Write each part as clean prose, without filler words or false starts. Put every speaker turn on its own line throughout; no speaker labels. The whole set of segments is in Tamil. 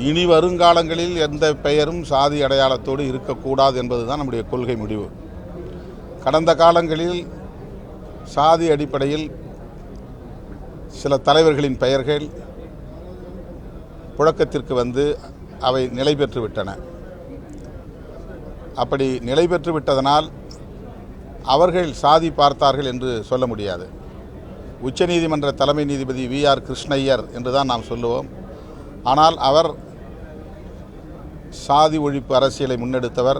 இனி வருங்காலங்களில் எந்த பெயரும் சாதி அடையாளத்தோடு இருக்கக்கூடாது என்பதுதான் நம்முடைய கொள்கை முடிவு. கடந்த காலங்களில் சாதி அடிப்படையில் சில தலைவர்களின் பெயர்கள் புழக்கத்திற்கு வந்து அவை நிலை பெற்று விட்டன. அப்படி நிலை பெற்று விட்டதனால் அவர்கள் சாதி பார்த்தார்கள் என்று சொல்ல முடியாது. உச்சநீதிமன்ற தலைமை நீதிபதி வி.ஆர். கிருஷ்ணய்யர் என்று தான் நாம் சொல்லுவோம். ஆனால் அவர் சாதி ஒழிப்பு அரசியலை முன்னெடுத்தவர்,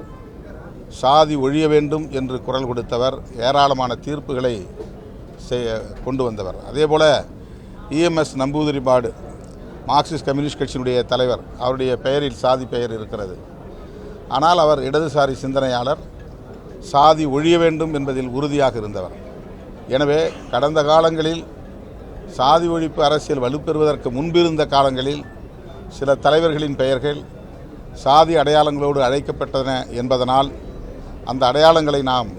சாதி ஒழிய வேண்டும் என்று குரல் கொடுத்தவர், ஏராளமான தீர்ப்புகளை கொண்டு வந்தவர். அதேபோல் இ.எம்.எஸ். நம்பூதிரிபாடு மார்க்சிஸ்ட் கம்யூனிஸ்ட் கட்சியினுடைய தலைவர், அவருடைய பெயரில் சாதி பெயர் இருக்கிறது. ஆனால் அவர் இடதுசாரி சிந்தனையாளர், சாதி ஒழிய வேண்டும் என்பதில் உறுதியாக இருந்தவர். எனவே கடந்த காலங்களில் சாதி ஒழிப்பு அரசியல் வலுப்பெறுவதற்கு முன்பிருந்த காலங்களில் சில தலைவர்களின் பெயர்கள் சாதி அடையாளங்களோடு அழைக்கப்பட்டன என்பதனால் அந்த அடையாளங்களை நாம்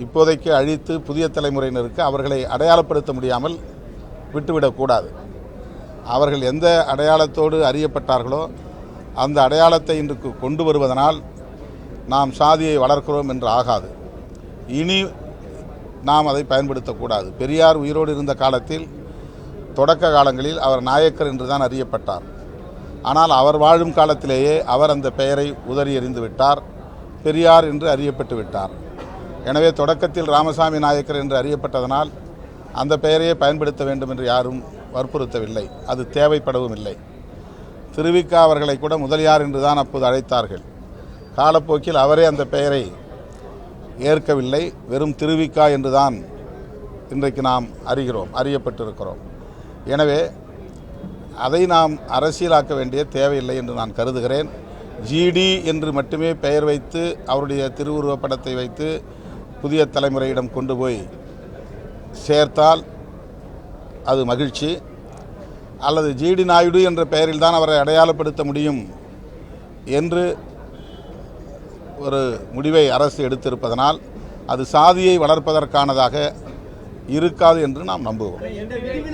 இப்போதைக்கு அழித்து புதிய தலைமுறையினருக்கு அவர்களை அடையாளப்படுத்த முடியாமல் விட்டுவிடக்கூடாது. அவர்கள் எந்த அடையாளத்தோடு அறியப்பட்டார்களோ அந்த அடையாளத்தை இன்றைக்கு கொண்டு வருவதனால் நாம் சாதியை வளர்க்கிறோம் என்று ஆகாது. இனி நாம் அதை பயன்படுத்தக்கூடாது. பெரியார் உயிரோடு இருந்த காலத்தில் தொடக்க காலங்களில் அவர் நாயக்கர் என்று தான் அறியப்பட்டார். ஆனால் அவர் வாழும் காலத்திலேயே அவர் அந்த பெயரை உதறி எறிந்து விட்டார், பெரியார் என்று அறியப்பட்டு விட்டார். எனவே தொடக்கத்தில் ராமசாமி நாயக்கர் என்று அறியப்பட்டதனால் அந்த பெயரையே பயன்படுத்த வேண்டும் என்று யாரும் வற்புறுத்தவில்லை, அது தேவைப்படவும் இல்லை. திருவிக்கா அவர்களை கூட முதலியார் என்று தான் அப்போது அழைத்தார்கள். காலப்போக்கில் அவரே அந்த பெயரை ஏற்கவில்லை, வெறும் திருவிக்கா என்று தான் இன்றைக்கு நாம் அறியப்பட்டிருக்கிறோம். எனவே அதை நாம் அரசியலாக்க வேண்டிய தேவையில்லை என்று நான் கருதுகிறேன். ஜிடி என்று மட்டுமே பெயர் வைத்து அவருடைய திருவுருவப் படத்தை வைத்து புதிய தலைமுறையிடம் கொண்டு போய் சேர்த்தால் அது மகிழ்ச்சி. அல்லது ஜிடி நாயுடு என்ற பெயரில் தான் அவரை அடையாளப்படுத்த முடியும் என்று ஒரு முடிவை அரசு எடுத்திருப்பதனால் அது சாதியை வளர்ப்பதற்கானதாக இருக்காது என்று நாம் நம்புவோம்.